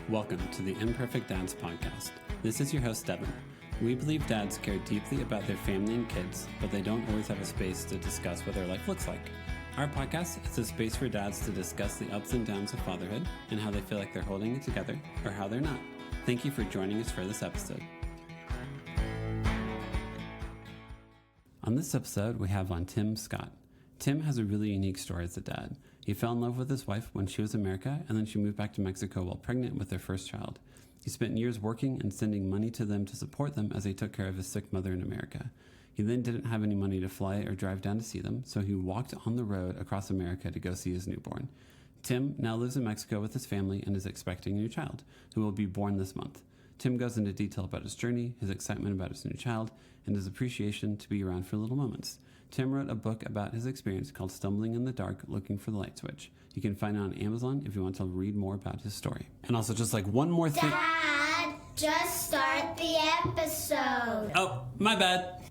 Welcome to the Imperfect Dads Podcast. This is your host, Devin. We believe dads care deeply about their family and kids, but they don't always have a space to discuss what their life looks like. Our podcast is a space for dads to discuss the ups and downs of fatherhood and how they feel like they're holding it together or how they're not. Thank you for joining us for this episode. On this episode, we have on Tim Scott. Tim has a really unique story as a dad. He fell in love with his wife when she was in America, and then she moved back to Mexico while pregnant with their first child. He spent years working and sending money to them to support them as they took care of his sick mother in America. He then didn't have any money to fly or drive down to see them, so he walked on the road across America to go see his newborn. Tim now lives in Mexico with his family and is expecting a new child, who will be born this month. Tim goes into detail about his journey, his excitement about his new child, and his appreciation to be around for little moments. Tim wrote a book about his experience called Stumbling in the Dark, Looking for the Light Switch. You can find it on Amazon if you want to read more about his story. And also just like one more thing. Dad, just start the episode. Oh, my bad.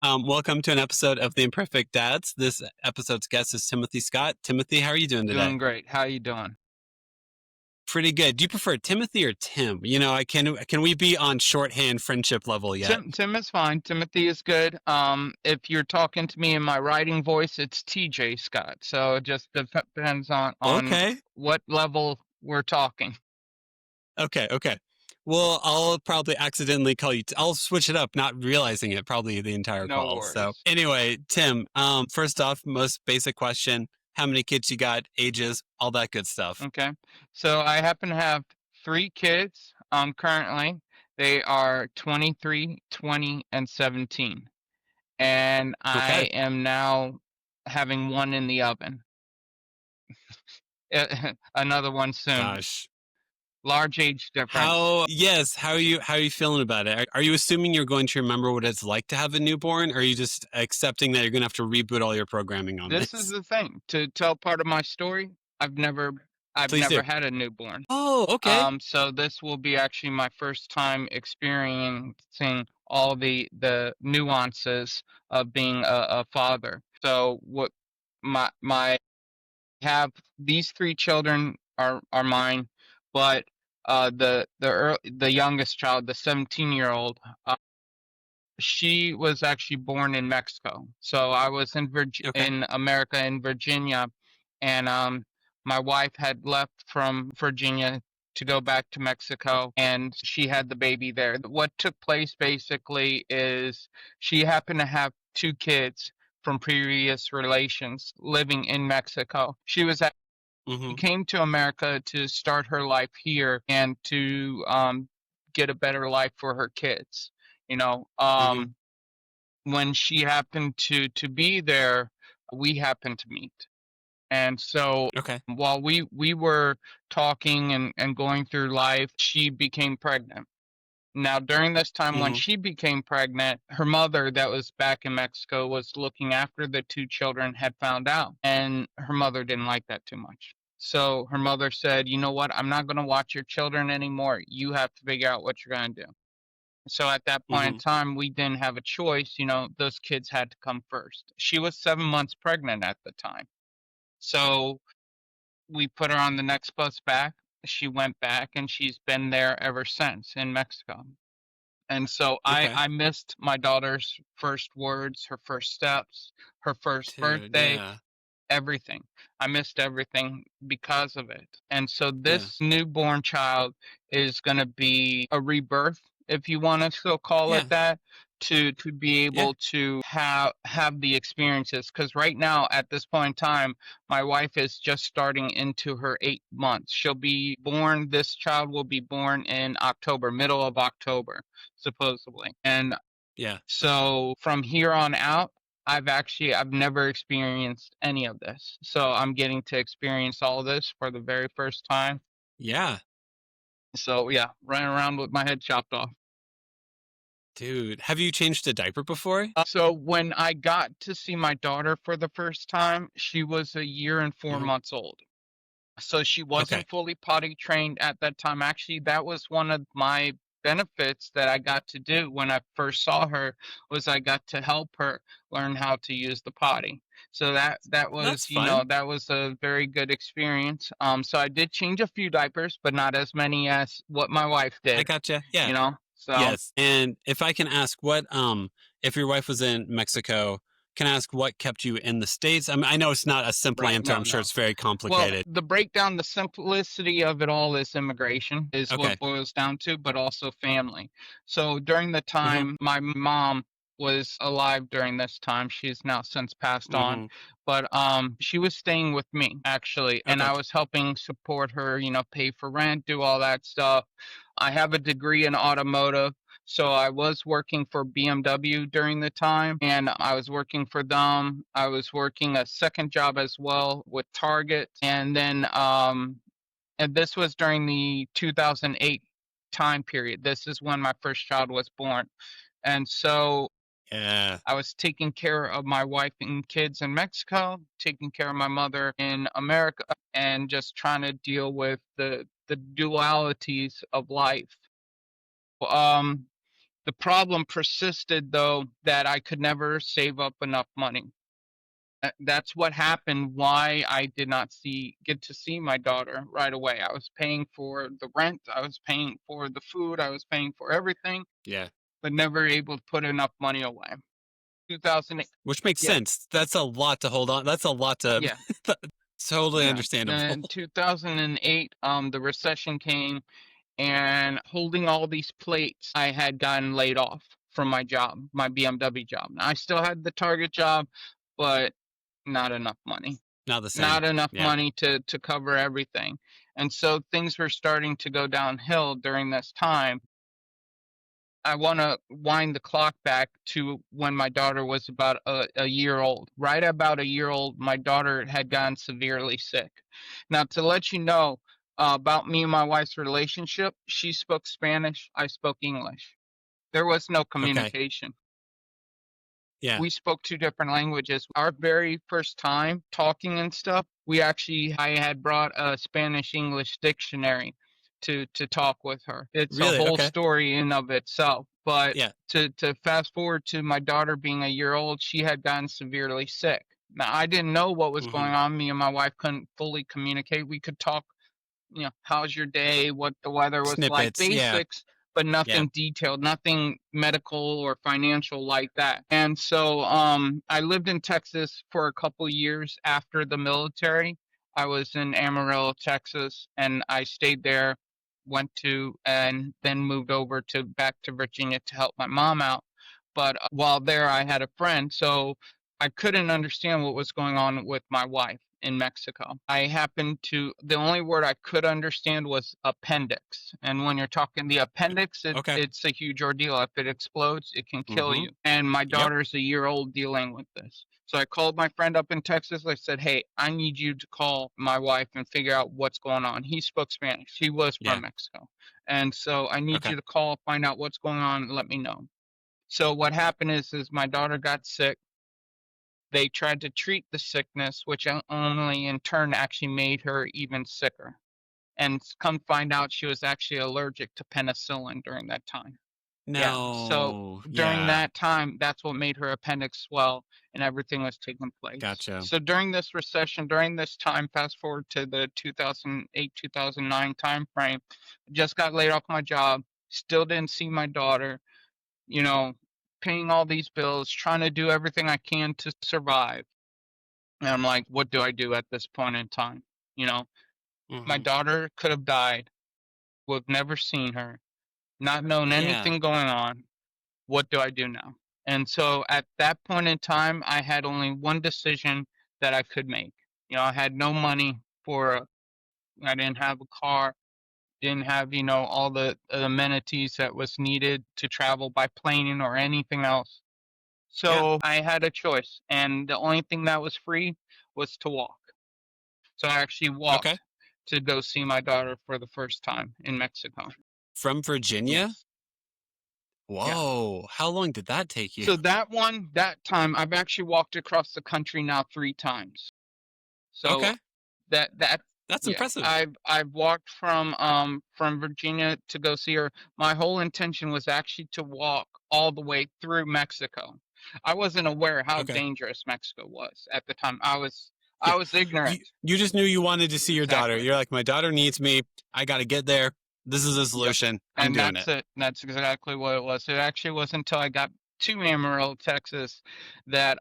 Welcome to an episode of The Imperfect Dads. This episode's guest is Timothy Scott. Timothy, how are you doing today? Doing great. How are you doing? Pretty good. Do you prefer Timothy or Tim? You know, can we be on shorthand friendship level yet? Tim is fine. Timothy is good. If you're talking to me in my writing voice, it's TJ Scott. So it just depends on Okay. what level we're talking. Okay. Well, I'll probably accidentally call you. I'll switch it up, not realizing it probably the entire No call. worries. So anyway, Tim, first off, most basic question. How many kids you got, ages, all that good stuff. Okay. So I happen to have 3 kids currently. They are 23, 20, and 17. And I am now having one in the oven. Another one soon. Gosh. Large age difference. How are you feeling about it? Are you assuming you're going to remember what it's like to have a newborn, or are you just accepting that you're going to have to reboot all your programming on this? This is the thing. To tell part of my story, I've never had a newborn. Oh, okay. So this will be actually my first time experiencing all the nuances of being a father. So what my have these 3 children are mine, but the youngest child, the 17-year-old, she was actually born in Mexico. So I was in in America, in Virginia, and my wife had left from Virginia to go back to Mexico, and she had the baby there. What took place basically is she happened to have 2 kids from previous relations living in Mexico. She came to America to start her life here and to get a better life for her kids. You know, when she happened to be there, we happened to meet. And so while we were talking and going through life, she became pregnant. Now, during this time when she became pregnant, her mother that was back in Mexico was looking after the 2 children, had found out, and her mother didn't like that too much. So her mother said, you know what, I'm not going to watch your children anymore. You have to figure out what you're going to do. So at that point in time, we didn't have a choice. You know, those kids had to come first. She was 7 months pregnant at the time. So we put her on the next bus back. She went back, and she's been there ever since in Mexico. And so I missed my daughter's first words, her first steps, her first birthday, everything. I missed everything because of it. And so this newborn child is going to be a rebirth, if you want to still call it that, to be able to have the experiences. Because right now, at this point in time, my wife is just starting into her 8 months. She'll be born, this child will be born in October, middle of October, supposedly. And so from here on out, I've never experienced any of this. So I'm getting to experience all of this for the very first time. Yeah. So running around with my head chopped off. Dude, have you changed a diaper before? So when I got to see my daughter for the first time, she was 1 year and 4 months old. So she wasn't fully potty trained at that time. Actually, that was one of my benefits that I got to do when I first saw her was I got to help her learn how to use the potty. So that That's was, fun. that was a very good experience. So I did change a few diapers, but not as many as what my wife I did, gotcha. Yeah. So Yes. And if I can ask if your wife was in Mexico, can I ask what kept you in the States? I mean, I know it's not a simple right, answer. no, I'm sure no. it's very Well, complicated. the breakdown, the simplicity of it all is immigration, is what Okay. it boils down to, but also family. So during the Mm-hmm. time, my mom was alive during this time. She's now since passed on, Mm-hmm. but she was staying with me actually, and Okay. I was helping support her, pay for rent, do all that stuff. I have a degree in automotive. So I was working for BMW during the time, and I was working for them. I was working a second job as well with Target, and then and this was during the 2008 time period. This is when my first child was born, and so Yeah. I was taking care of my wife and kids in Mexico, taking care of my mother in America, and just trying to deal with the dualities of life. Um, the problem persisted, though, that I could never save up enough money. That's what happened. Why I did not get to see my daughter right away. I was paying for the rent, I was paying for the food, I was paying for everything, Yeah. but never able to put enough money away. 2008. Which makes Yeah, sense. That's a lot to hold on. That's a lot to yeah, totally yeah. understandable. Then 2008, the recession came, and holding all these plates, I had gotten laid off from my job, my BMW job. Now, I still had the Target job, but not enough money. Not the same. Not enough Yeah. money to cover everything. And so things were starting to go downhill during this time. I want to wind the clock back to when my daughter was about a year old. Right about a year old, my daughter had gotten severely sick. Now, to let you know about me and my wife's relationship, she spoke Spanish, I spoke English. There was no Okay. communication. Yeah. We spoke two different languages. Our very first time talking and stuff, I had brought a Spanish English dictionary to talk with her. It's a Really? whole Okay. story in of itself. But Yeah. to fast forward to my daughter being a year old, she had gotten severely sick. Now I didn't know what was Mm-hmm. going on. Me and my wife couldn't fully communicate. We could talk, how's your day, what the weather was like, Snippets. Yeah. basics, but Yeah. nothing detailed, nothing medical or financial like that. And so I lived in Texas for a couple years after the military. I was in Amarillo, Texas, and I stayed there, went to, and then moved over to back to Virginia to help my mom out. But while there, I had a friend, so I couldn't understand what was going on with my wife in Mexico. The only word I could understand was appendix. And when you're talking the appendix, Okay. it's a huge ordeal. If it explodes, it can kill Mm-hmm. you. And my Yep. daughter's a year old dealing with this. So I called my friend up in Texas. I said, hey, I need you to call my wife and figure out what's going on. He spoke Spanish. He was Yeah. from Mexico. And so I need Okay. you to call, find out what's going on, and let me know. So what happened is my daughter got sick. They tried to treat the sickness, which only in turn actually made her even sicker. And come find out she was actually allergic to penicillin during that time. Yeah. So No. during Yeah. that time, that's what made her appendix swell and everything was taking place. Gotcha. So during this recession, during this time, fast forward to the 2008, 2009 time frame, just got laid off my job, still didn't see my daughter, you know, paying all these bills, trying to do everything I can to survive. And I'm like, what do I do at this point in time? You know, my Mm-hmm. daughter could have died. We've never seen her, not known Yeah. anything going on. What do I do now? And so at that point in time, I had only one decision that I could make. I had no money I didn't have a car, didn't have, all the amenities that was needed to travel by plane or anything else. Yeah. So I had a choice, and the only thing that was free was to walk. So I actually Okay. walked to go see my daughter for the first time in Mexico. From Virginia? Yes. Yeah. Whoa. How long did that take you? So that time, I've actually walked across the country now 3 times. So Okay. that That's Yeah, impressive. I've walked from Virginia to go see her. My whole intention was actually to walk all the way through Mexico. I wasn't aware how Okay. dangerous Mexico was at the time. I Yeah. was ignorant. You just knew you wanted to see your daughter. Exactly. You're like, my daughter needs me. I got to get there. This is the Yep. solution. I'm And doing it. that's it. That's exactly what it was. It actually wasn't until I got to Amarillo, Texas, that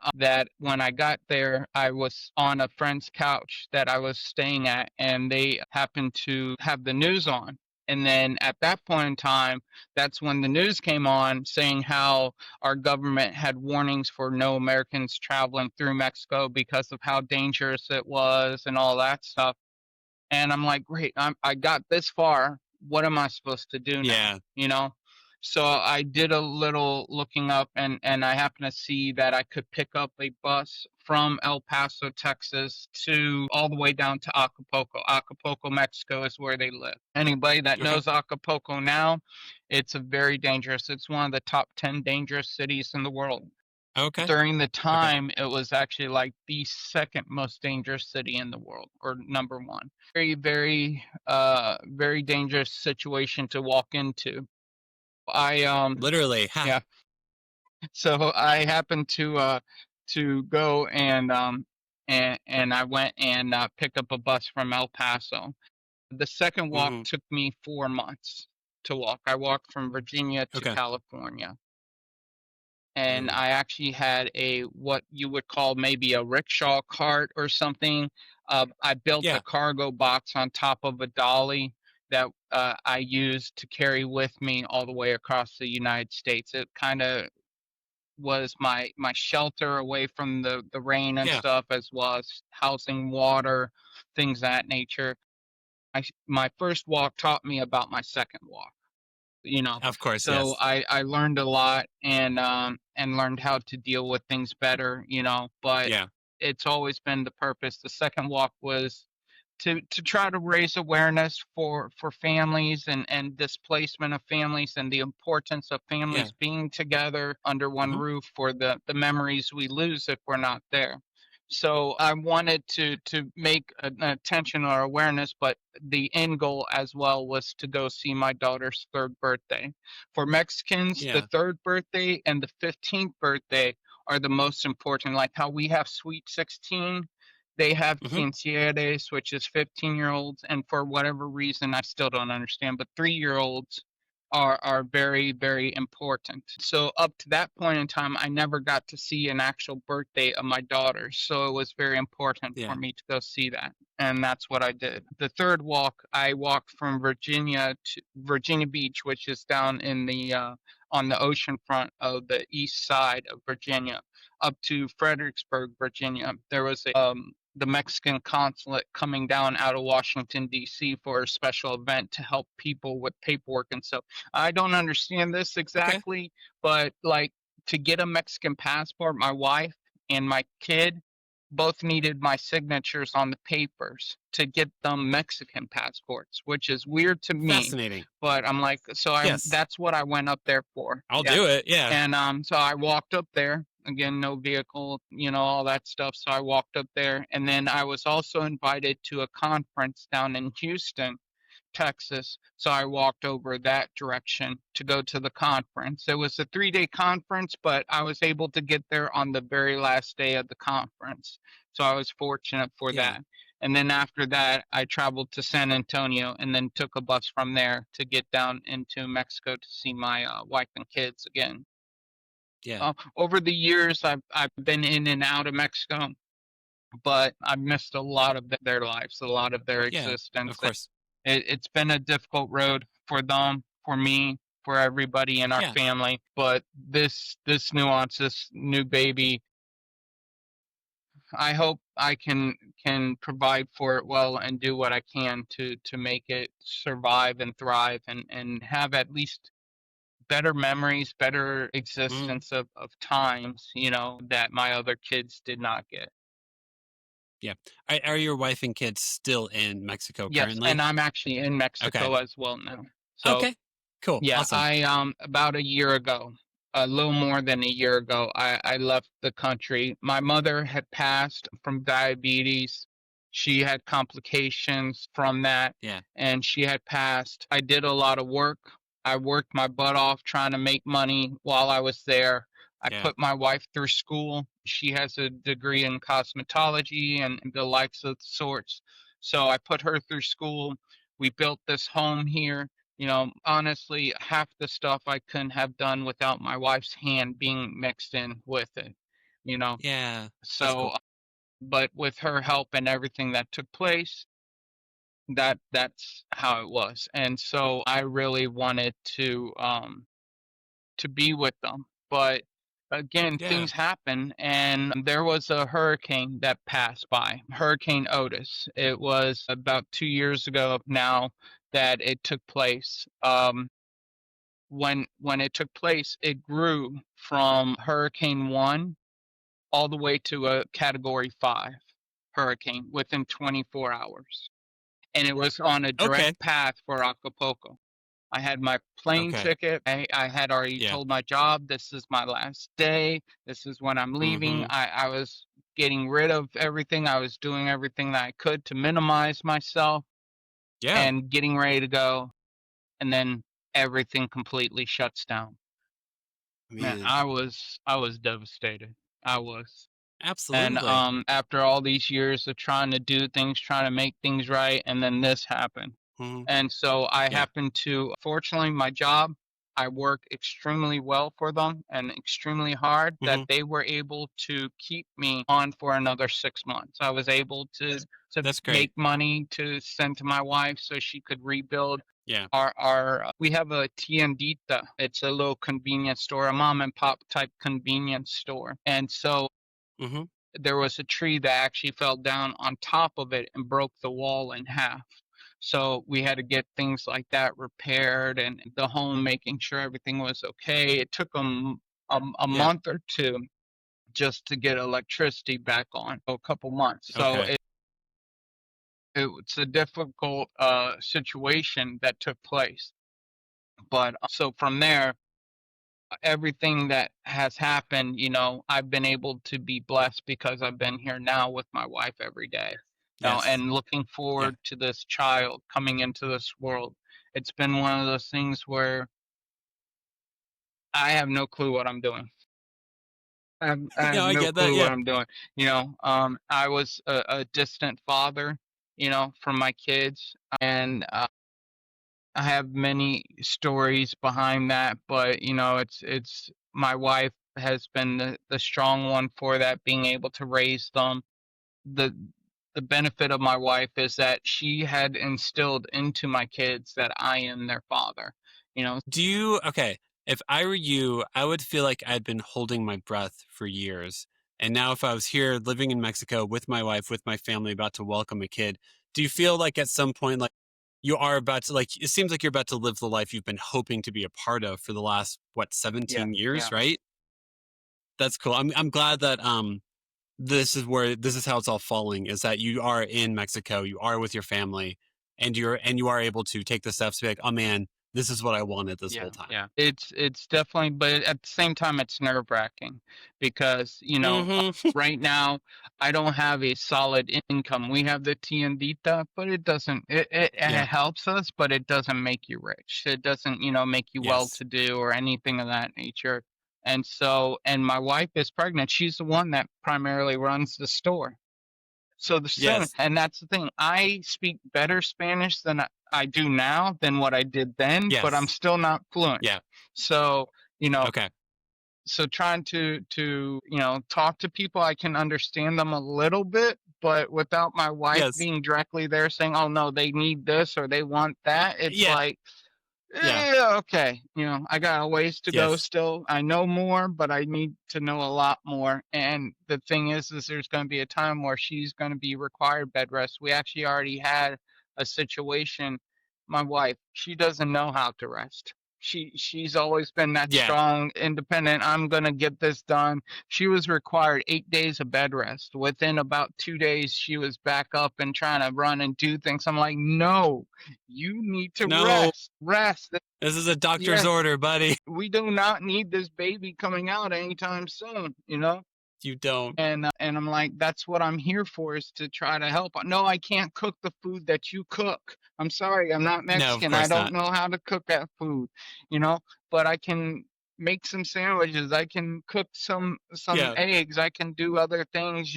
when I got there, I was on a friend's couch that I was staying at, and they happened to have the news on. And then at that point in time, that's when the news came on saying how our government had warnings for no Americans traveling through Mexico because of how dangerous it was and all that stuff. And I'm like, great, I got this far. What am I supposed to do now? Yeah. You know? So I did a little looking up, and I happened to see that I could pick up a bus from El Paso, Texas to all the way down to Acapulco. Acapulco, Mexico is where they live. Anybody that Okay. knows Acapulco now, it's a very dangerous, it's one of the top 10 dangerous cities in the world. Okay. During the Okay. time, it was actually like the second most dangerous city in the world, or number one. Very, very, very dangerous situation to walk into. I Literally. Ha. Yeah. So I happened to go and I went and picked up a bus from El Paso. The second walk Mm-hmm. took me 4 months to walk. I walked from Virginia to Okay. California. And Mm. I actually had a what you would call maybe a rickshaw cart or something. I built a Yeah. cargo box on top of a dolly that I used to carry with me all the way across the United States. It kind of was my shelter away from the rain and Yeah. stuff, as well as housing water, things of that nature. My first walk taught me about my second walk, you know. Of course. So Yes. I learned a lot, and learned how to deal with things better, you know. But Yeah. it's always been the purpose. The second walk was to try to raise awareness for families and displacement of families, and the importance of Yeah. families being together under one Mm-hmm. roof for the memories we lose if we're not there. So I wanted to make an attention or awareness, but the end goal as well was to go see my daughter's third birthday. For Mexicans, the Yeah. third birthday and the 15th birthday are the most important. Like how we have Sweet 16, they have Mm-hmm. quinceañeras, which is 15-year-olds, and for whatever reason, I still don't understand, but 3-year-olds are very, very important. So up to that point in time, I never got to see an actual birthday of my daughter. So it was very important for Yeah. me to go see that. And that's what I did. The third walk, I walked from Virginia to Virginia Beach, which is down in the on the ocean front of the east side of Virginia, up to Fredericksburg, Virginia. There was the Mexican consulate coming down out of Washington, D.C. for a special event to help people with paperwork and stuff. I don't understand this Okay. exactly, but like to get a Mexican passport, my wife and my kid both needed my signatures on the papers to get them Mexican passports, which is weird to me. Fascinating. But I'm like, so I Yes. that's what I went up there for. I'll Yeah. do it. Yeah. And so I walked up there. Again, no vehicle, you know, all that stuff. So I walked up there. And then I was also invited to a conference down in Houston, Texas. So I walked over that direction to go to the conference. It was a 3-day conference, but I was able to get there on the very last day of the conference. So I was fortunate for Yeah. that. And then after that, I traveled to San Antonio and then took a bus from there to get down into Mexico to see my wife and kids again. Yeah. Over the years, I've been in and out of Mexico, but I've missed a lot of their lives, a lot of their Yeah. Of existence. course. It's been a difficult road for them, for me, for everybody in our Yeah. family. But this nuance, this new baby, I hope I can provide for it well and do what I can to make it survive and thrive and have at least better memories, better Mm. existence of times, you know, that my other kids did not get. Yeah. Are your wife and kids still in Mexico Yes, currently? and I'm actually in Okay. Mexico as well now. So Okay. Cool. yeah, Awesome. I about a year ago, a little more than a year ago, I left the country. My mother had passed from diabetes. She had complications from that, Yeah. and she had passed. I did a lot of work. I worked my butt off trying to make money while I was there. I Yeah. put my wife through school. She has a degree in cosmetology and the likes of sorts. So I put her through school. We built this home here. Honestly, half the stuff I couldn't have done without my wife's hand being mixed in with it. Yeah. That's So, cool. but with her help and everything that took place, that's how it was. And so I really wanted to be with them. But again, Yeah. things happen, and there was a hurricane that passed by, Hurricane Otis. It was about 2 years ago now that it took place. When it took place, it grew from Hurricane 1 all the way to a Category 5 hurricane within 24 hours. And it was on a direct Okay. path for Acapulco. I had my plane Okay. ticket. I had already Yeah. told my job, this is my last day. This is when I'm leaving. Mm-hmm. I was getting rid of everything. I was doing everything that I could to minimize myself Yeah. and getting ready to go. And then everything completely shuts down. Man, Man. I was devastated. I was. And Absolutely. after all these years of trying to do things, trying to make things right, and then this happened. Mm-hmm. And so I Yeah. happen to, fortunately, my job, I work extremely well for them and extremely hard that Mm-hmm. they were able to keep me on for another 6 months. I was able to That's make great. money to send to my wife so she could rebuild Yeah. our we have a tiendita. It's a little convenience store, a mom and pop type convenience store. And so Mm-hmm. there was a tree that actually fell down on top of it and broke the wall in half. So we had to get things like that repaired, and the home making sure everything was okay. It took them a Yeah. month or two just to get electricity back on, a couple months. So Okay. it's a difficult situation that took place. But so from there, everything that has happened, I've been able to be blessed because I've been here now with my wife every day, Yes. and looking Yeah. forward to this child coming into this world. It's been one of those things where I have no clue what I'm doing. I No, have I no get that. clue what Yeah. I'm doing. I was a distant father, from my kids, and I have many stories behind that, but it's my wife has been the strong one for that, being able to raise them. The the benefit of my wife is that she had instilled into my kids that I am their father. Okay, if I were you, I would feel like I'd been holding my breath for years. And now if I was here living in Mexico with my wife, with my family, about to welcome a kid, do you feel like at some point, like you are about to, like, it seems like you're about to live the life you've been hoping to be a part of for the last, what, Yeah, 17 years, yeah, right? That's cool. I'm glad that, this is how it's all falling, is that you are in Mexico, you are with your family, and you are able to take the steps to be like, oh man, this is what I wanted this yeah, whole time. yeah. It's definitely, but at the same time, it's nerve wracking because Mm-hmm. right now I don't have a solid income. We have the tiendita, but it doesn't. It Yeah. helps us, but it doesn't make you rich. It doesn't make you well Yes. to do or anything of that nature. And so, and my wife is pregnant. She's the one that primarily runs the store. So the soon, Yes. and that's the thing. I speak better Spanish than I do now than what I did then, but I'm Yes. still not fluent. Yeah. So, Okay. so trying to talk to people, I can understand them a little bit, but without my wife Yes. being directly there saying, "Oh no, they need this or they want that," it's Yeah. like, Yeah. yeah, okay. I got a ways to go Yes. still. I know more, but I need to know a lot more. And the thing is there's going to be a time where she's going to be required bed rest. We actually already had a situation. My wife, she doesn't know how to rest. She's always been that Yeah. strong, independent. I'm going to get this done. She was required 8 days of bed rest. Within about 2 days, she was back up and trying to run and do things. I'm like, no, you need to No, rest. Rest. this is a doctor's Yes, order, buddy. we do not need this baby coming out anytime soon. You don't. And I'm like, that's what I'm here for, is to try to help. No, I can't cook the food that you cook. I'm sorry, I'm not No, of Mexican. I course don't not. know how to cook that food, but I can make some sandwiches. I can cook some Yeah. eggs. I can do other things,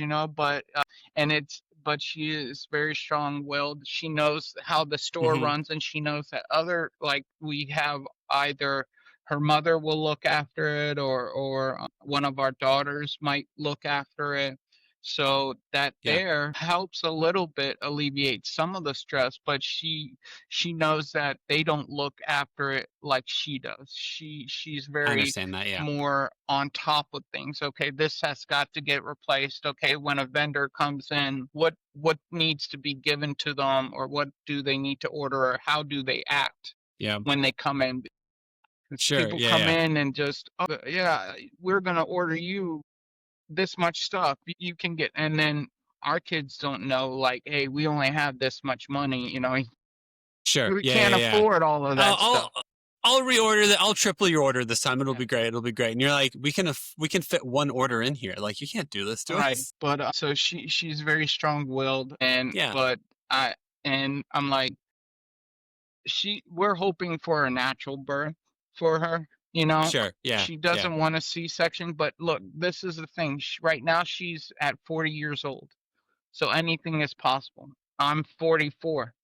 but she is very strong-willed. She knows how the store Hmm. runs, and she knows that we have either her mother will look after it, or one of our daughters might look after it, so that Yeah. there helps a little bit alleviate some of the stress. But she knows that they don't look after it like she does. She's I very understand that. Yeah. more on top of things. Okay, this has got to get replaced. Okay, when a vendor comes in, what needs to be given to them, or what do they need to order, or how do they act Yeah. when they come in? Sure. People Yeah. come Yeah. in and just, oh, yeah, we're going to order you this much stuff. You can get, and then our kids don't know, like, hey, we only have this much money, Sure. we Yeah. can't Yeah. Yeah. afford all of that I'll stuff. I'll reorder that. I'll triple your order this time. It'll Yeah. be great. It'll be great. And you're like, we can fit one order in here. Like, you can't do this to Right. us. But so she's very strong-willed, and Yeah. but I and I'm like, we're hoping for a natural birth for her. Sure. Yeah. She Yeah. doesn't want a C-section, but look, this is the thing. Right now she's at 40 years old. So anything is possible. I'm 44,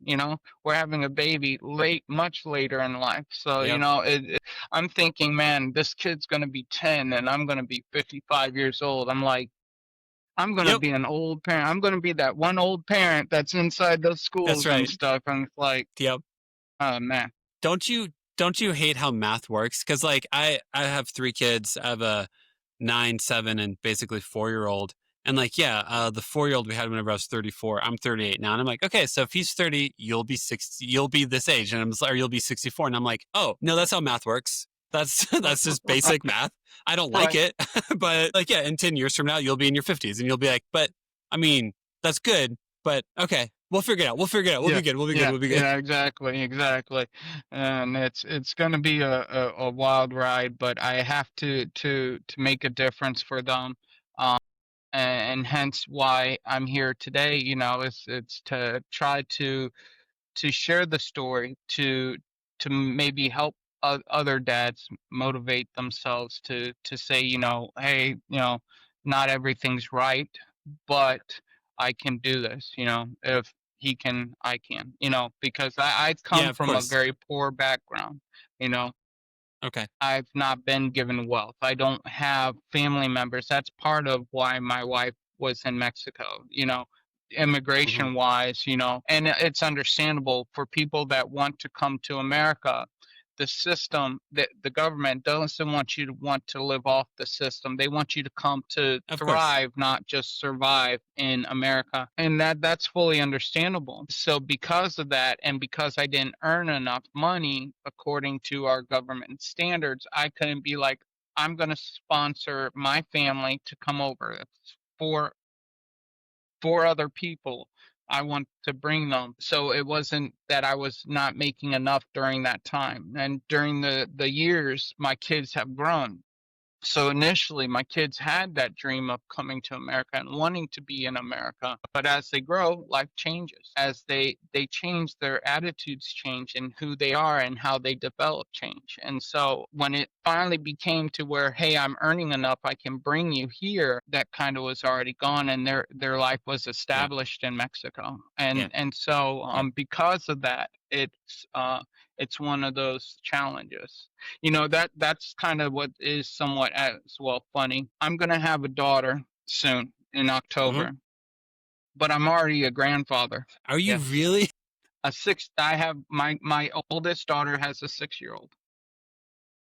we're having a baby much later in life. So, Yep. I'm thinking, man, this kid's going to be 10 and I'm going to be 55 years old. I'm like, I'm going to Yep. be an old parent. I'm going to be that one old parent that's inside those That's schools and right. stuff. And it's like, Yep. oh, man. Don't you hate how math works? Because like I have 3 kids. I have a 9, 7, and basically 4-year-old. And like, yeah, the 4-year-old we had whenever I was 34. I'm 38 now, and I'm like, okay, so if he's 30, you'll be 60. You'll be this age, and or you'll be 64. And I'm like, oh no, that's how math works. That's that's just basic math. I don't like Right. it, but like, yeah, in 10 years from now, you'll be in your 50s, and you'll be like, but I mean, that's good. But okay, we'll figure it out. We'll figure it out. We'll Yeah, be good. We'll be good. yeah, We'll be good. yeah, exactly. And it's going to be a wild ride, but I have to make a difference for them. Um, and hence why I'm here today. It's to try to share the story, to maybe help other dads motivate themselves to say, hey, not everything's right, but I can do this. If he can, I can. Because I Yeah, come of from a course. very poor background. you know Okay. I've not been given wealth. I don't have family members. That's part of why my wife was in Mexico, Hmm. immigration wise, and it's understandable for people that want to come to America. The system, the government doesn't want to live off the system. They want you to come to Of course. thrive, not just survive in America. And that's fully understandable. So because of that, and because I didn't earn enough money according to our government standards, I couldn't be like, I'm going to sponsor my family to come over. It's for other people. I want to bring them. So it wasn't that I was not making enough during that time. And during the years, my kids have grown. So initially, my kids had that dream of coming to America and wanting to be in America. But as they grow, life changes. As they change, their attitudes change, and who they are and how they develop change. And so when it finally became to where, hey, I'm earning enough, I can bring you here, that kind of was already gone, and their life was Yeah. established in Mexico. Yeah. And so Yeah. because of that, it's one of those challenges. That's kind of what is somewhat as well funny. I'm gonna have a daughter soon in Hmm. October, but I'm already a grandfather. Are you Yes, really? I have my oldest daughter has a 6-year-old.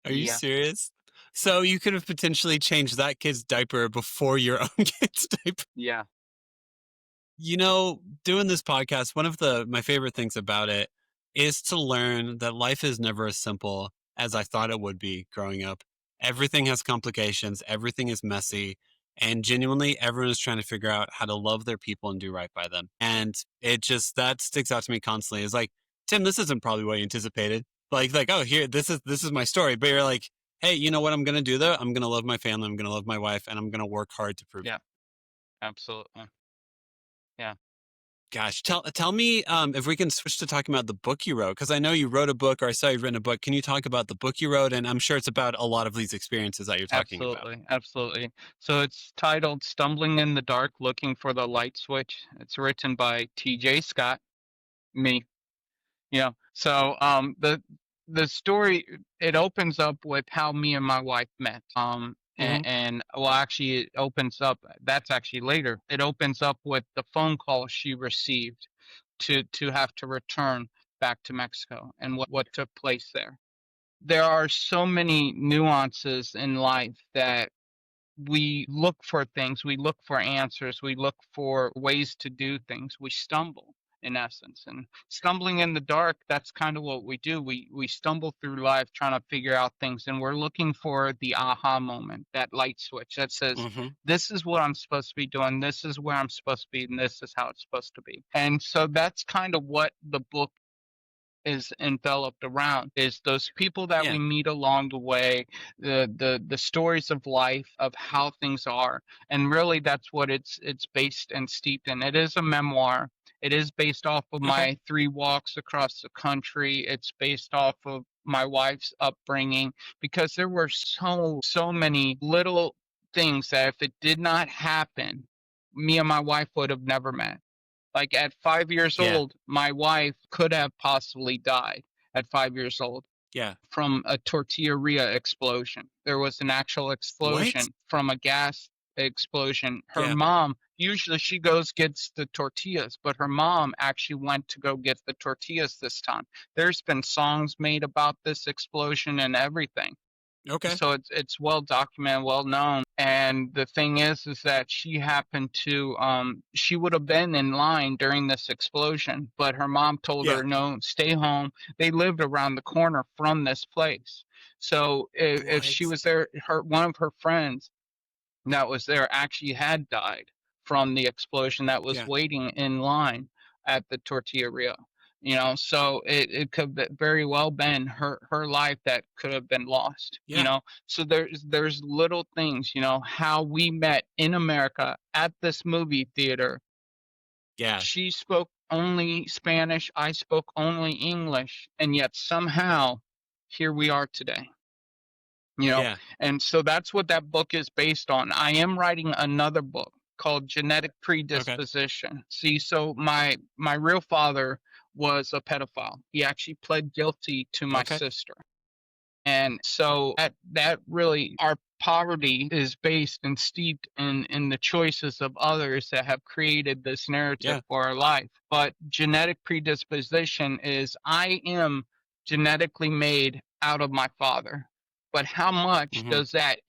Are you Yeah, serious? So you could have potentially changed that kid's diaper before your own kid's diaper. yeah, Doing this podcast, one of my favorite things about it is to learn that life is never as simple as I thought it would be growing up. Everything has complications, everything is messy, and genuinely everyone is trying to figure out how to love their people and do right by them. And that sticks out to me constantly. It's like, Tim, this isn't probably what you anticipated. Like, oh, here, this is my story. But you're like, hey, you know what I'm going to do though? I'm going to love my family. I'm going to love my wife, and I'm going to work hard to prove it. Yeah, absolutely. Yeah, Gosh, tell me if we can switch to talking about the book you wrote, because I know you wrote a book, or I saw you've written a book. Can you talk about the book you wrote? And I'm sure it's about a lot of these experiences that you're talking about. absolutely, absolutely. So it's titled "Stumbling in the Dark, Looking for the Light Switch." It's written by T.J. Scott, me. So the story, it opens up with how me and my wife met. Hmm. And well, actually, it opens up. That's actually later. It opens up with the phone call she received to have to return back to Mexico and what took place there. There are so many nuances in life that we look for things, we look for answers, we look for ways to do things. We stumble in essence. And stumbling in the dark, that's kind of what we do. We stumble through life trying to figure out things, and we're looking for the aha moment, that light switch that says, Hmm. this is what I'm supposed to be doing, this is where I'm supposed to be, and this is how it's supposed to be. And so that's kind of what the book is enveloped around, is those people that Yeah. we meet along the way, the stories of life, of how things are. And really that's what it's based and steeped in. It is a memoir. It is based off of Okay. my 3 walks across the country. It's based off of my wife's upbringing, because there were so many little things that if it did not happen, me and my wife would have never met. Like at 5 years Yeah. old, my wife could have possibly died at 5 years old Yeah. from a tortilleria explosion. There was an actual What? explosion from a gas explosion. Her Yeah. mom, usually she goes gets the tortillas, but her mom actually went to go get the tortillas this time. There's been songs made about this explosion and everything. Okay. So it's well documented, well known. And the thing is that she happened to she would have been in line during this explosion, but her mom told Yeah. her, no, stay home. They lived around the corner from this place. So if she What? was there, her one of her friends that was there actually had died from the explosion, that was Yeah. waiting in line at the tortilleria. So it could very well been her life that could have been lost. Yeah. So there's little things, how we met in America at this movie theater. Yeah. She spoke only Spanish, I spoke only English, and yet somehow here we are today. you know Yeah. and so that's what that book is based on. I am writing another book called Genetic Okay. Predisposition. See, so my real father was a pedophile. He actually pled guilty to my Okay. sister. And so that really, our poverty is based and steeped in the choices of others that have created this narrative Yeah. for our life. But genetic predisposition is, I am genetically made out of my father. But how much Hmm. does that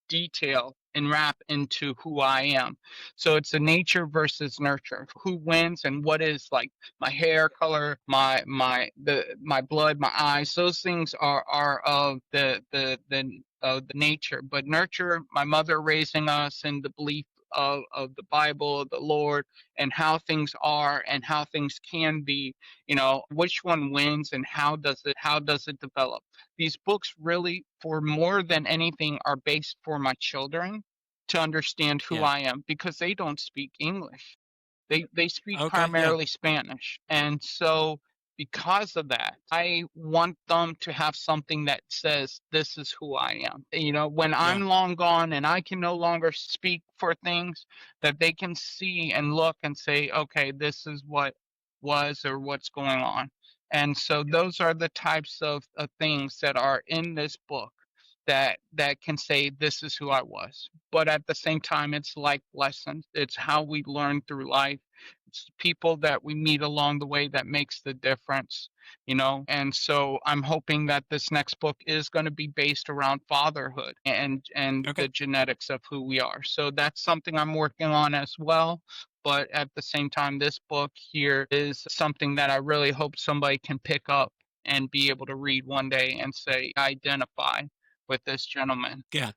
detail and wrap into who I am? So it's a nature versus nurture. Who wins and what is, like, my hair color, my blood, my eyes. Those things are of the nature. But nurture, my mother raising us in the belief of the Bible, of the Lord, and how things are and how things can be. Which one wins and how does it develop? These books really, for more than anything, are based for my children to understand who Yeah. I am, because they don't speak English. They speak Okay. Yeah. primarily Spanish. And so because of that, I want them to have something that says, this is who I am. When Yeah. I'm long gone and I can no longer speak for things, that they can see and look and say, okay, this is what was or what's going on. And so those are the types of things that are in this book that can say, this is who I was. But at the same time, it's life lessons. It's how we learn through life. It's people that we meet along the way that makes the difference. And so I'm hoping that this next book is going to be based around fatherhood and Okay. the genetics of who we are. So that's something I'm working on as well. But at the same time, this book here is something that I really hope somebody can pick up and be able to read one day and say, identify with this gentleman. Yeah.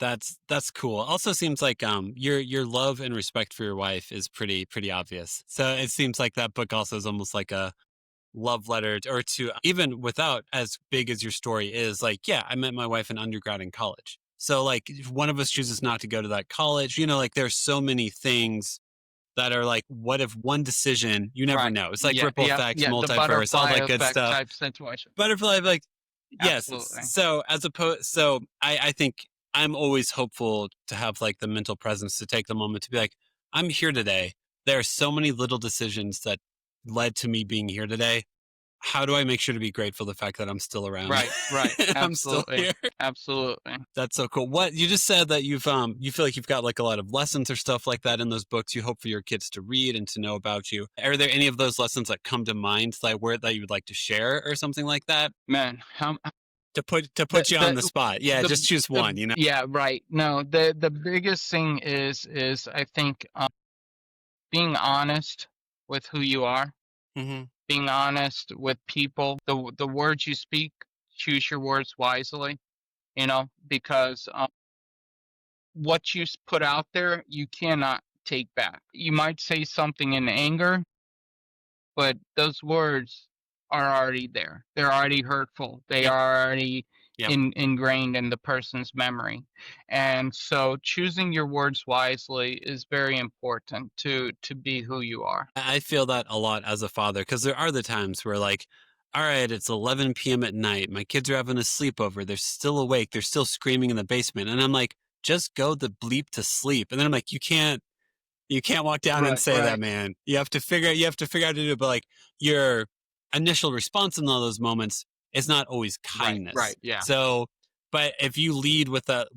That's cool. Also seems like your love and respect for your wife is pretty obvious. So it seems like that book also is almost like a love letter, or to even without as big as your story is, like, yeah, I met my wife in undergrad and college. So like if one of us chooses not to go to that college, like there's so many things that are like, what if one decision, you never Right. know. It's like Yeah. ripple Yeah. effects, Yeah. The multiverse, all butterfly that good effect stuff. type situation. Butterfly, like, yes. Absolutely. So I think I'm always hopeful to have like the mental presence to take the moment to be like, I'm here today. There are so many little decisions that led to me being here today. How do I make sure to be grateful the fact that I'm still around? Right. I'm still Absolutely. here. Absolutely. That's so cool. What you just said that you feel like you've got like a lot of lessons or stuff like that in those books you hope for your kids to read and to know about you. Are there any of those lessons that come to mind that you would like to share or something like that? Man, To put you on the spot. Yeah, just choose one, Yeah, right. No, the biggest thing is I think being honest with who you are, Mm-hmm. being honest with people, the words you speak, choose your words wisely, because what you put out there, you cannot take back. You might say something in anger, but those words are already there. They're already hurtful. They Yep. are already Yep. ingrained in the person's memory. And so choosing your words wisely is very important to be who you are. I feel that a lot as a father because there are the times where like, all right, it's 11 p.m. at night. My kids are having a sleepover. They're still awake. They're still screaming in the basement. And I'm like, just go the bleep to sleep. And then I'm like, you can't walk down and say that, man. You have to figure out how to do it. But like your initial response in all those moments is not always kindness. Right. Yeah. So, but if you lead with that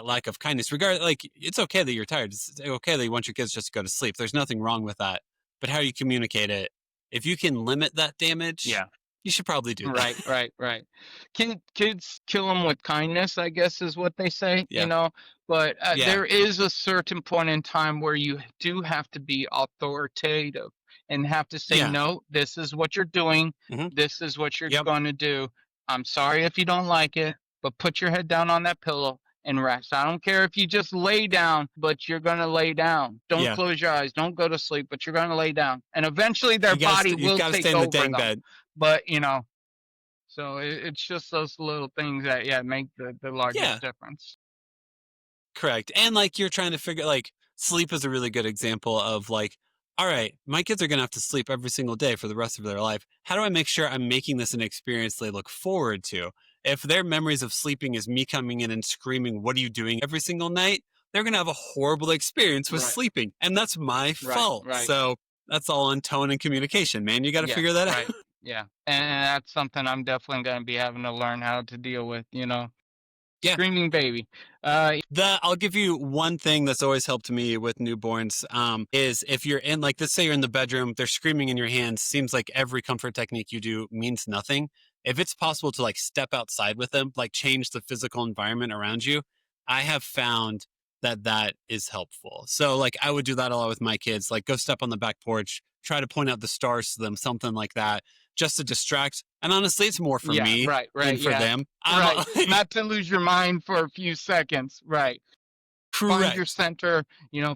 lack of kindness, like it's okay that you're tired. It's okay that you want your kids just to go to sleep. There's nothing wrong with that. But how you communicate it, if you can limit that damage, Yeah. you should probably do that. Right. Kids kill them with kindness, I guess is what they say, Yeah. But Yeah. there is a certain point in time where you do have to be authoritative and have to say, Yeah. no, this is what you're doing. Mhm. This is what you're Yep. going to do. I'm sorry if you don't like it, but put your head down on that pillow and rest. I don't care if you just lay down, but you're going to lay down. Don't Yeah. close your eyes. Don't go to sleep, but you're going to lay down. And eventually their You gotta body you will gotta take stay in the over dang them. bed. But, so it's just those little things that, make the largest Yeah. difference. Correct. And like you're trying to figure like sleep is a really good example of like, all right, my kids are going to have to sleep every single day for the rest of their life. How do I make sure I'm making this an experience they look forward to? If their memories of sleeping is me coming in and screaming, "What are you doing?" every single night, they're going to have a horrible experience with Right. sleeping. And that's my fault. right. So that's all on tone and communication, man. You got to figure that Right. out. Yeah. And that's something I'm definitely going to be having to learn how to deal with, Yeah. Screaming baby. I'll give you one thing that's always helped me with newborns is if you're in, like, let's say you're in the bedroom, they're screaming in your hands, seems like every comfort technique you do means nothing. If it's possible to like step outside with them, like change the physical environment around you, I have found that is helpful. So like I would do that a lot with my kids, like go step on the back porch, try to point out the stars to them, something like that, just to distract. And honestly, it's more for me than for them. Right. Not to lose your mind for a few seconds. Right. Correct. Find your center,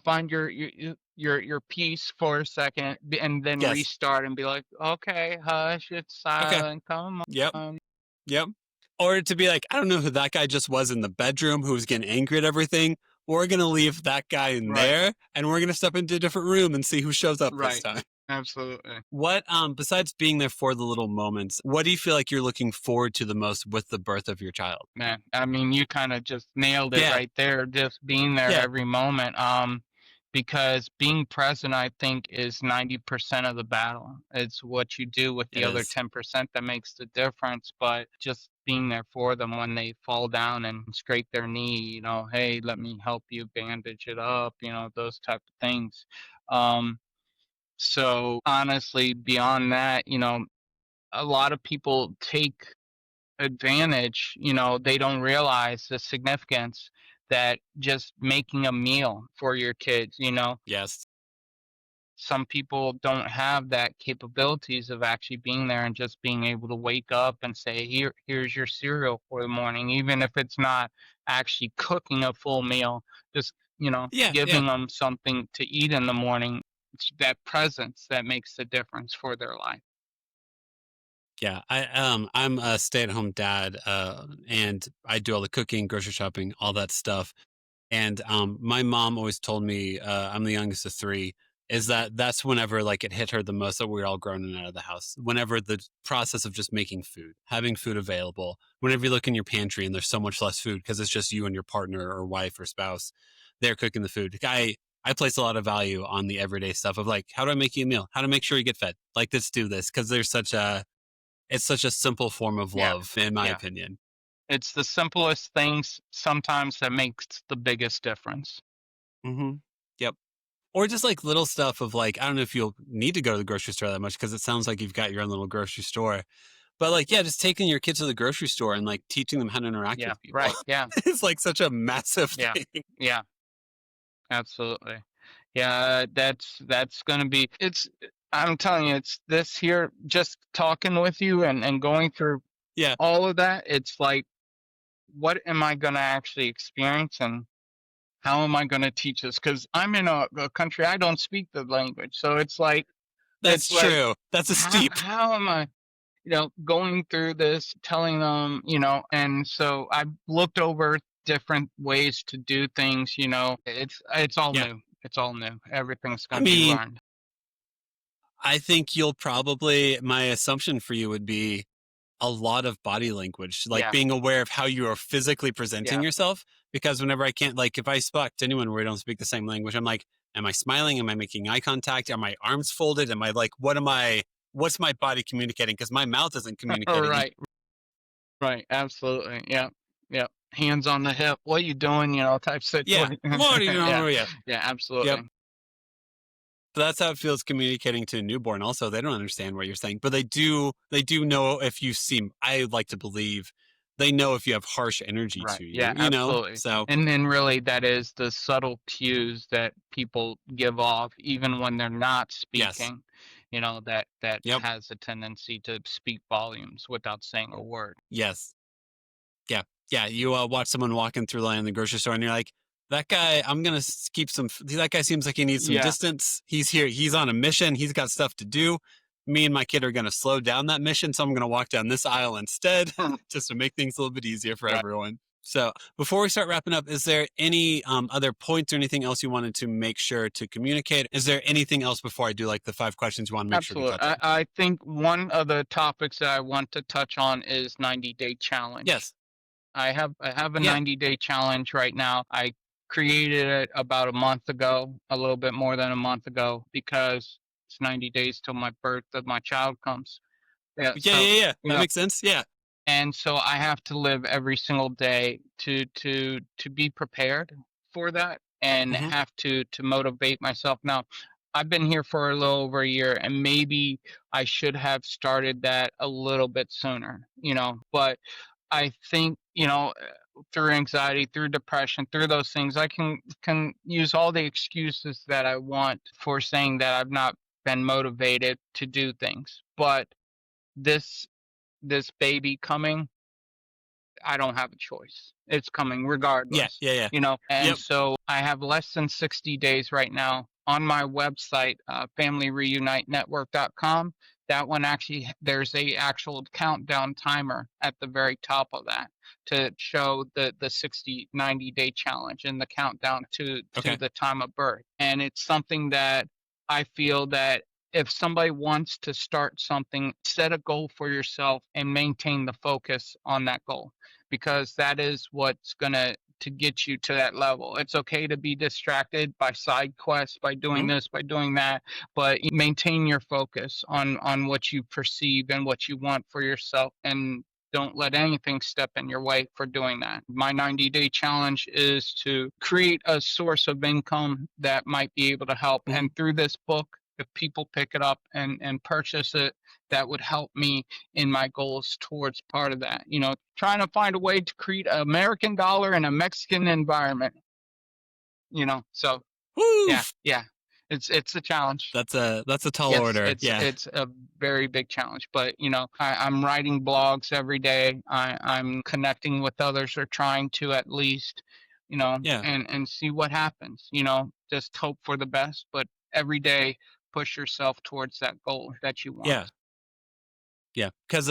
find your peace for a second and then Yes. restart and be like, okay, hush, it's silent. Come on. Yep. Or to be like, I don't know who that guy just was in the bedroom who was getting angry at everything. We're going to leave that guy in there and we're going to step into a different room and see who shows up this time. Absolutely. What, besides being there for the little moments, what do you feel like you're looking forward to the most with the birth of your child? Man, I mean, you kind of just nailed it right there, just being there every moment. Because being present, I think, is 90% of the battle. It's what you do with the other 10% that makes the difference. But just being there for them when they fall down and scrape their knee, hey, let me help you bandage it up, those type of things. So honestly, beyond that, a lot of people take advantage, they don't realize the significance that just making a meal for your kids, Yes. some people don't have that capabilities of actually being there and just being able to wake up and say, here's your cereal for the morning, even if it's not actually cooking a full meal, just, giving them something to eat in the morning. It's that presence that makes the difference for their life. Yeah, I'm a stay-at-home dad, and I do all the cooking, grocery shopping, all that stuff. And my mom always told me, I'm the youngest of three, is that that's whenever like it hit her the most that we are all grown and out of the house. Whenever the process of just making food, having food available, whenever you look in your pantry and there's so much less food because it's just you and your partner or wife or spouse, they're cooking the food. I place a lot of value on the everyday stuff of like, how do I make you a meal? How to make sure you get fed? Like, let's do this because there's such a it's such a simple form of Yeah, love, in my yeah. opinion. It's the simplest things sometimes that makes the biggest difference. Hmm. Yep. Or just like little stuff of like, I don't know if you'll need to go to the grocery store that much because it sounds like you've got your own little grocery store. But like, yeah, just taking your kids to the grocery store and like teaching them how to interact Yeah, with people. right. Yeah, It's like such a massive yeah, thing. yeah, absolutely. Yeah, that's gonna be I'm telling you, it's this here just talking with you and going through Yeah, all of that, it's like, what am I gonna actually experience and how am I gonna teach this? Because I'm in a country I don't speak the language. So that's it's like true. That's a steep. how am I, going through this, telling them, and so I've looked over different ways to do things, it's all Yeah. new. It's all new. Everything's I gonna be mean, learned. I think you'll probably, my assumption for you would be a lot of body language, like Yeah, being aware of how you are physically presenting yeah. yourself. Because whenever I can't, like, if I talk to anyone where I don't speak the same language, I'm like, am I smiling? Am I making eye contact? Are my arms folded? Am I like, what's my body communicating? Because my mouth isn't communicating. Right, right, absolutely. Yeah, yeah. Hands on the hip. What you doing? Type Yeah. situation. What do you Yeah, know? Yeah. yeah, Yep. absolutely. So that's how it feels communicating to a newborn. Also, they don't understand what you're saying, but they do know if you seem, I like to believe they know if you have harsh energy Right. to Yeah, you, you know? absolutely. So And then really that is the subtle cues that people give off even when they're not yes. speaking, that Yep. has a tendency to speak volumes without saying a word. Yes. Yeah. Yeah. You watch someone walking through line in the grocery store and you're like, that guy, I'm going to keep that guy seems like he needs some Yeah. distance. He's here. He's on a mission. He's got stuff to do. Me and my kid are going to slow down that mission. So I'm going to walk down this aisle instead just to make things a little bit easier for Right. everyone. So before we start wrapping up, is there any other points or anything else you wanted to make sure to communicate? Is there anything else before I do like the 5 questions you want to make sure we Absolutely. touch on? I think one of the topics that I want to touch on is 90-day challenge. Yes. I have a Yeah. 90-day challenge right now. I created it about a month ago, a little bit more than a month ago, because it's 90 days till my birth of my child comes. Yeah, Yeah. so Yeah. Yeah. you That know, makes sense. Yeah. and so I have to live every single day to be prepared for that, and Hmm. have to motivate myself. Now, I've been here for a little over a year, and maybe I should have started that a little bit sooner, but I think, through anxiety, through depression, through those things, I can use all the excuses that I want for saying that I've not been motivated to do things. But this this baby coming, I don't have a choice. It's coming Yeah. regardless, Yeah. Yeah. and Yep. so I have less than 60 days right now on my website, familyreunitenetwork.com. That one actually, there's a actual countdown timer at the very top of that to show the 90-day challenge and the countdown to Okay. the time of birth. And it's something that I feel that if somebody wants to start something, set a goal for yourself and maintain the focus on that goal, because that is what's going to get you to that level. It's okay to be distracted by side quests, by doing Mhm. this, by doing that, but maintain your focus on what you perceive and what you want for yourself, and don't let anything step in your way for doing that. My 90-day challenge is to create a source of income that might be able to help. Mhm. And through this book, if people pick it up and purchase it, that would help me in my goals towards part of that. Trying to find a way to create an American dollar in a Mexican environment. So Woo! yeah, yeah, it's a challenge. That's a tall Yes, order. it's Yeah. it's a very big challenge, but I'm writing blogs every day. I'm connecting with others, or trying to, at least, Yeah. and see what happens. Just hope for the best, but every day push yourself towards that goal that you want. Yeah. Yeah. Because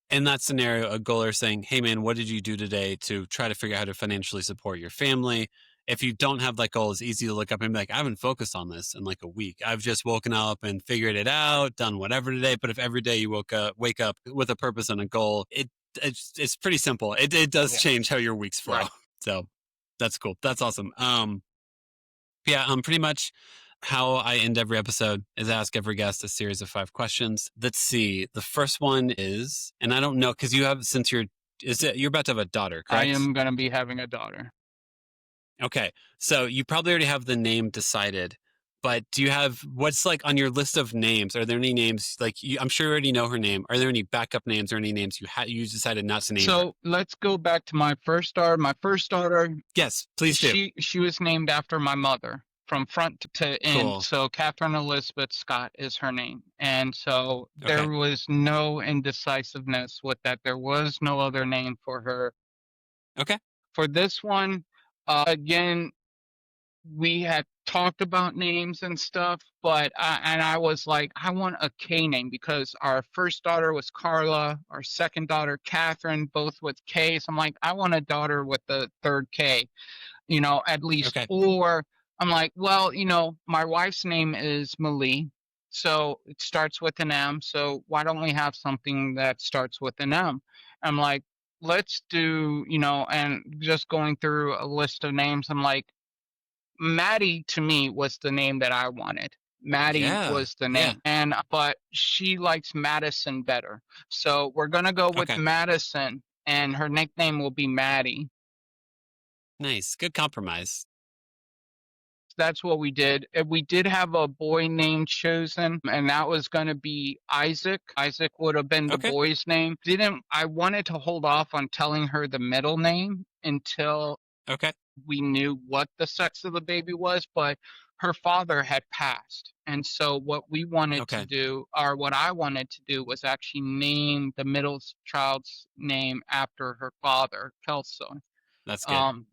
in that scenario, a goaler saying, hey, man, what did you do today to try to figure out how to financially support your family? If you don't have that goal, it's easy to look up and be like, I haven't focused on this in like a week. I've just woken up and figured it out, done whatever today. But if every day you wake up with a purpose and a goal, it's pretty simple. It does Yeah. change how your weeks flow. Right. So that's cool. That's awesome. Yeah, pretty much how I end every episode is I ask every guest a series of 5 questions. Let's see. The first one is, and I don't know, because you're about to have a daughter, correct? I am going to be having a daughter. Okay. So you probably already have the name decided, but do you have, what's like on your list of names? Are there any names, like, I'm sure you already know her name. Are there any backup names or any names you decided not to name her? So let's go back to my first daughter. My first daughter, Yes, please do. she was named after my mother from front to end. Cool. So Catherine Elizabeth Scott is her name. And so there Okay. was no indecisiveness with that. There was no other name for her. Okay. For this one, again, we had talked about names and stuff, but I was like, I want a K name because our first daughter was Carla, our second daughter Catherine, both with K's. I'm like, I want a daughter with the third K, at least. Okay. Or I'm like, well, my wife's name is Malie, so it starts with an M. So why don't we have something that starts with an M? I'm like, let's do, and just going through a list of names, I'm like, Maddie to me was the name that I wanted. Maddie was the name. Yeah. But she likes Madison better. So we're going to go with Madison, and her nickname will be Maddie. Nice. Good compromise. That's what we did. We did have a boy name chosen, and that was going to be Isaac. Isaac would have been the boy's name. I wanted to hold off on telling her the middle name until we knew what the sex of the baby was, but her father had passed. And so what we wanted to do, or what I wanted to do, was actually name the middle child's name after her father, Kelso. That's good.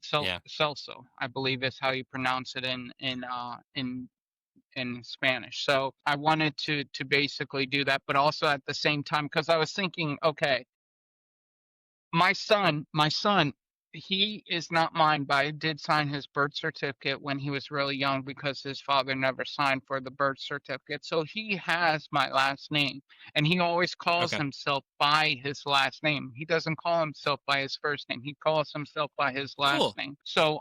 Celso, I believe is how you pronounce it in Spanish. So I wanted to basically do that, but also at the same time, because I was thinking, okay, my son, he is not mine, but I did sign his birth certificate when he was really young because his father never signed for the birth certificate. So he has my last name, and he always calls himself by his last name. He doesn't call himself by his first name. He calls himself by his last name. So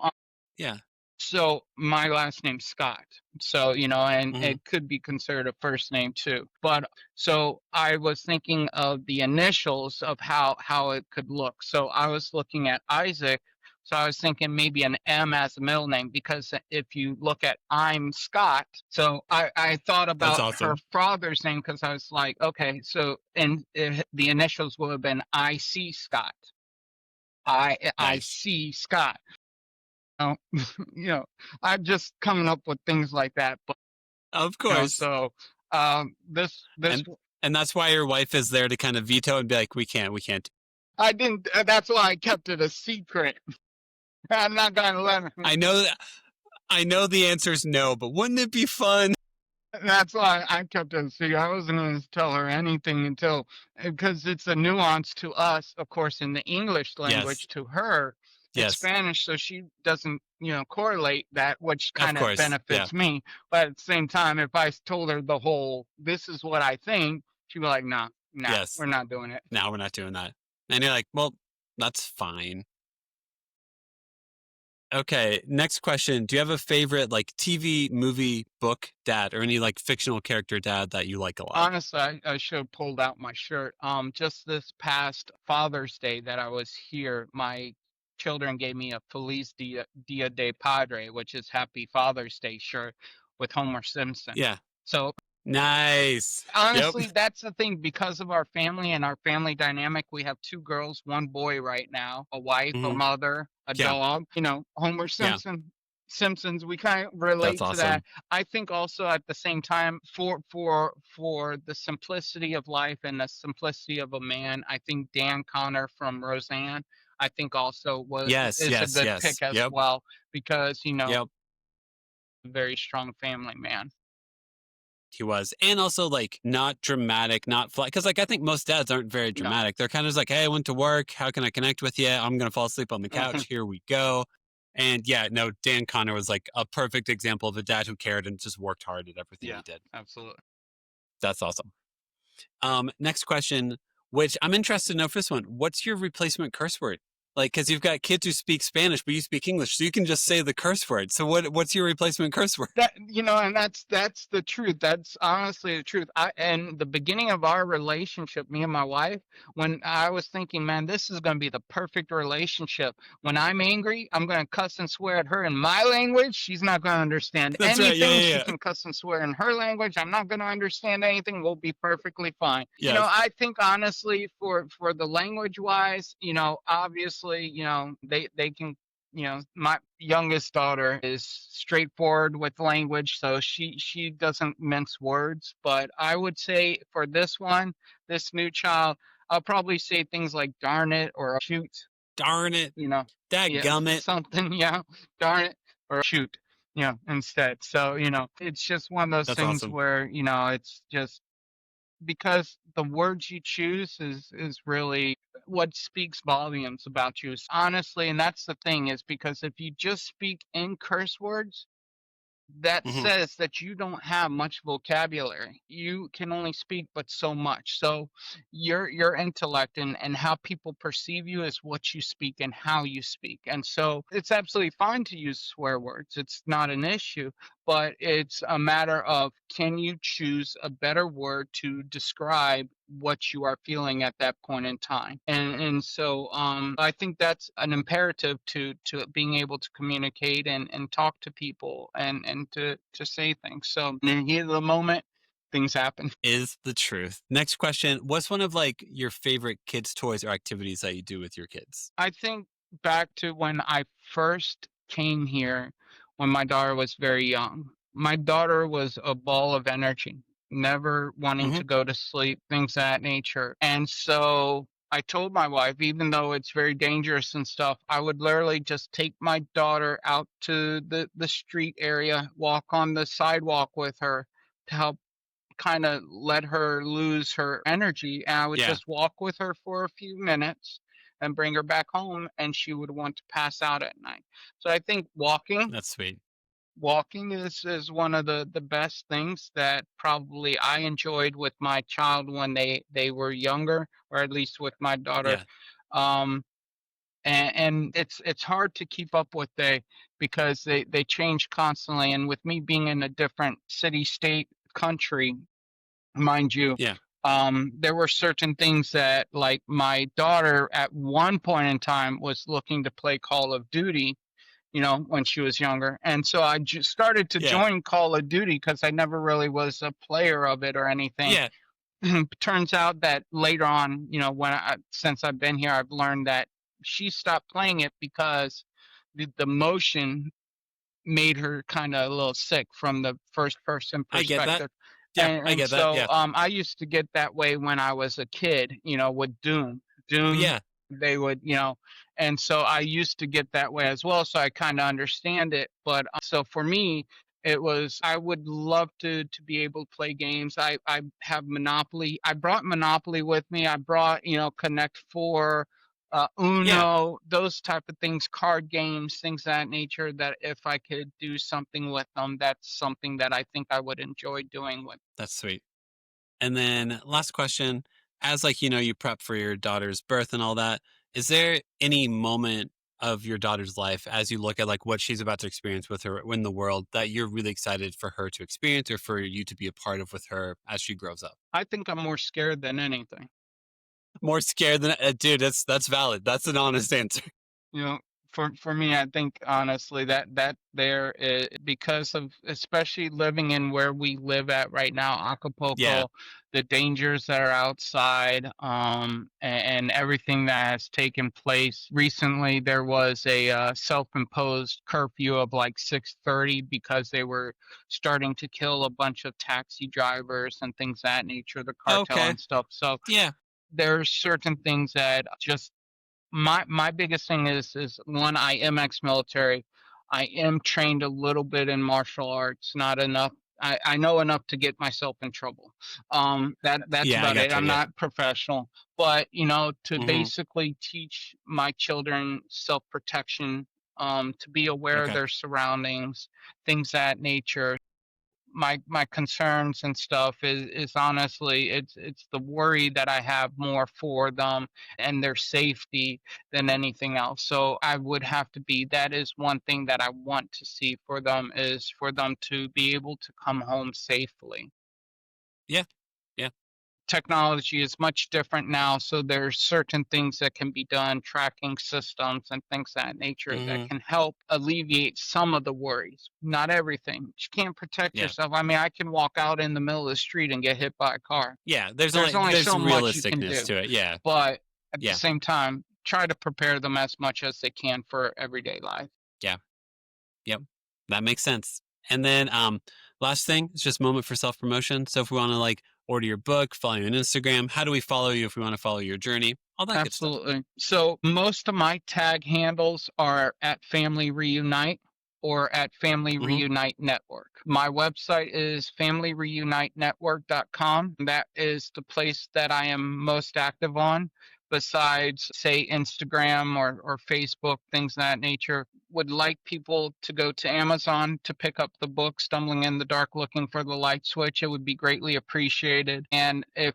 So my last name's Scott. So, and it could be considered a first name too. But so I was thinking of the initials of how it could look. So I was looking at Isaac. So I was thinking maybe an M as a middle name, because if you look at I'm Scott, so I thought about her father's name, because I was like, okay, so the initials would have been IC Scott. I see Scott. I'm just coming up with things like that. But of course. This and that's why your wife is there to kind of veto and be like, we can't. I didn't. That's why I kept it a secret. I'm not gonna let her. I know the answer is no, but wouldn't it be fun? That's why I kept it a secret. I wasn't going to tell her anything because it's a nuance to us, of course, in the English language, to her. It's Spanish, so she doesn't, correlate that, which kind of benefits me. But at the same time, if I told her the whole, this is what I think, she'd be like, nah, we're not doing it. No, we're not doing that. And you're like, well, that's fine. Okay, next question. Do you have a favorite, like, TV, movie, book dad, or any, like, fictional character dad that you like a lot? Honestly, I should have pulled out my shirt. Just this past Father's Day that I was here, my children gave me a Feliz Dia de Padre, which is Happy Father's Day shirt with Homer Simpson. Yeah. So nice. Honestly, that's the thing. Because of our family and our family dynamic, we have 2 girls, 1 boy right now, a wife, a mother, a dog. Homer Simpson. Simpsons, we kind of relate to that. I think also at the same time, for the simplicity of life and the simplicity of a man, I think Dan Connor from Roseanne, I think also is a good pick as well, because a very strong family man. he was, and also like not dramatic, not fly. Because like I think most dads aren't very No. dramatic. They're kind of just like, hey, I went to work. How can I connect with you? I'm gonna fall asleep on the couch. Here we go. And yeah, no, Dan Connor was like a perfect example of a dad who cared and just worked hard at everything he did. Absolutely. That's awesome. Next question, which I'm interested to know for this one. What's your replacement curse word? Like, because you've got kids who speak Spanish, but you speak English, so you can just say the curse word. So what's your replacement curse word? That, and that's the truth. That's honestly the truth. In the beginning of our relationship, me and my wife, when I was thinking, man, this is going to be the perfect relationship. When I'm angry, I'm going to cuss and swear at her in my language. She's not going to understand That's right. anything. She Yeah. can cuss and swear in her language. I'm not going to understand anything. We'll be perfectly fine. Yes. I think honestly, for the language wise, obviously, they can. My youngest daughter is straightforward with language, so she doesn't mince words. But I would say for this new child, I'll probably say things like "darn it" or "shoot." Darn it. Dadgummit. Something, darn it or shoot, instead. So it's just one of those That's things awesome. where it's just because the words you choose is really what speaks volumes about you, honestly. And that's the thing, is because if you just speak in curse words, that says that you don't have much vocabulary. You can only speak but so much. So your intellect and how people perceive you is what you speak and how you speak. And so it's absolutely fine to use swear words. It's not an issue, but it's a matter of, can you choose a better word to describe what you are feeling at that point in time. And so I think that's an imperative to being able to communicate and talk to people and to say things. So in the heat of the moment, things happen. Is the truth. Next question. What's one of like your favorite kids' toys or activities that you do with your kids? I think back to when I first came here, when my daughter was very young. My daughter was a ball of energy, never wanting to go to sleep, things of that nature. And so I told my wife, even though it's very dangerous and stuff, I would literally just take my daughter out to the street area, walk on the sidewalk with her to help kind of let her lose her energy. And I would just walk with her for a few minutes and bring her back home, and she would want to pass out at night. So I think That's sweet. walking is one of the best things that probably I enjoyed with my child when they were younger, or at least with my daughter. Um, and it's hard to keep up with because they change constantly. And with me being in a different city, state, country, mind you, there were certain things that, like, my daughter at one point in time was looking to play Call of Duty, when she was younger. And so I just started to join Call of Duty because I never really was a player of it or anything. Turns out that later on, since I've been here, I've learned that she stopped playing it because the motion made her kind of a little sick from the first person perspective. I get that. Yeah, I get so, that. Yeah. I used to get that way when I was a kid, with Doom. They would, and so I used to get that way as well. So I kind of understand it. But so for me, I would love to be able to play games. I have Monopoly. I brought Monopoly with me. I brought, Connect Four, Uno, those type of things, card games, things of that nature, that if I could do something with them, that's something that I think I would enjoy doing with. That's sweet. And then last question, as like, you prep for your daughter's birth and all that, is there any moment of your daughter's life as you look at like what she's about to experience with her in the world that you're really excited for her to experience or for you to be a part of with her as she grows up? I think I'm more scared than anything. More scared than dude, that's valid. That's an honest answer. For me, I think honestly that there is, because of especially living in where we live at right now, Acapulco, the dangers that are outside, and everything that has taken place recently. There was a self-imposed curfew of like 6:30 because they were starting to kill a bunch of taxi drivers and things of that nature, the cartel and stuff. So there's certain things that just, my biggest thing is one, I am ex-military. I am trained a little bit in martial arts, not enough I know enough to get myself in trouble. That's Yeah, I about it. gotcha. I'm Yeah. not professional, but to Hmm. basically teach my children self-protection, to be aware of Okay. their surroundings, things of that nature. My concerns and stuff is honestly, it's the worry that I have more for them and their safety than anything else. So I would have to be, that is one thing that I want to see for them, is for them to be able to come home safely. Yeah. Yeah. Technology is much different now, so there's certain things that can be done, tracking systems and things of that nature, that Hmm. can help alleviate some of the worries. Not everything. You can't protect Yeah. yourself. I mean, I can walk out in the middle of the street and get hit by a car. Yeah. There's only There's so much you can realisticness do, to it. Yeah. but at the Yeah. same time, try to prepare them as much as they can for everyday life. Yeah. Yep. That makes sense. And then last thing, it's just a moment for self-promotion. So if we want to like order your book, follow you on Instagram, how do we follow you if we want to follow your journey? All that good stuff. Absolutely. So most of my tag handles are at Family Reunite or at Family Hmm. Reunite Network. My website is familyreunitenetwork.com. That is the place that I am most active on, besides, say, Instagram or Facebook, things of that nature. Would like people to go to Amazon to pick up the book, Stumbling in the Dark, Looking for the Light Switch. It would be greatly appreciated. And if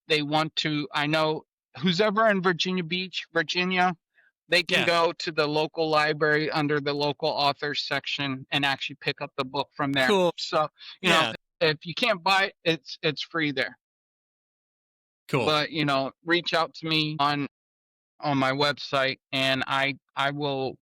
they want to, I know who's ever in Virginia Beach, Virginia, they can Yeah. go to the local library under the local authors section and actually pick up the book from there. Cool. So, Yeah. if you can't buy it, it's free there. Cool. But, reach out to me on my website, and I will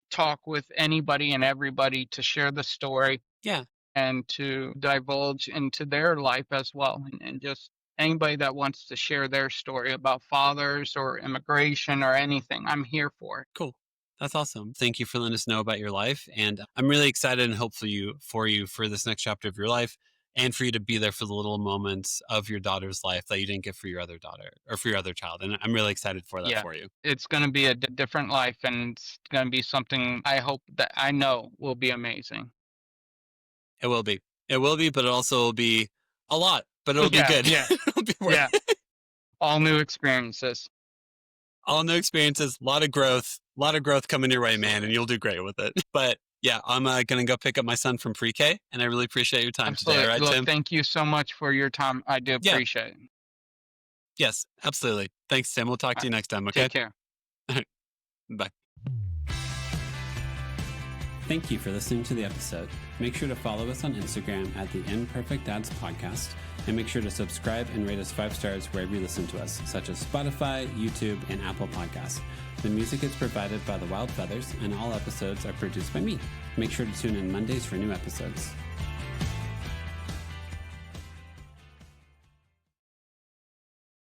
talk with anybody and everybody to share the story Yeah. and to divulge into their life as well. And just anybody that wants to share their story about fathers or immigration or anything, I'm here for it. Cool. That's awesome. Thank you for letting us know about your life. And I'm really excited and hopeful for you for this next chapter of your life, and for you to be there for the little moments of your daughter's life that you didn't get for your other daughter or for your other child. And I'm really excited for that Yeah. for you. It's going to be a different life, and it's going to be something I hope that I know will be amazing. It will be. It will be, but it also will be a lot, but it'll be good. Yeah. It'll be worth Yeah. it. All new experiences. All new experiences, a lot of growth coming your way, man, and you'll do great with it. But yeah, I'm going to go pick up my son from pre-K, and I really appreciate your time Absolutely. today. All right, Look, Tim? thank you so much for your time. I do Yeah. appreciate it. Yes, absolutely. Thanks, Tim. We'll talk to you next time, okay? Take care. Bye. Thank you for listening to the episode. Make sure to follow us on Instagram at the Imperfect Dads Podcast, and make sure to subscribe and rate us 5 stars wherever you listen to us, such as Spotify, YouTube, and Apple Podcasts. The music is provided by The Wild Feathers, and all episodes are produced by me. Make sure to tune in Mondays for new episodes.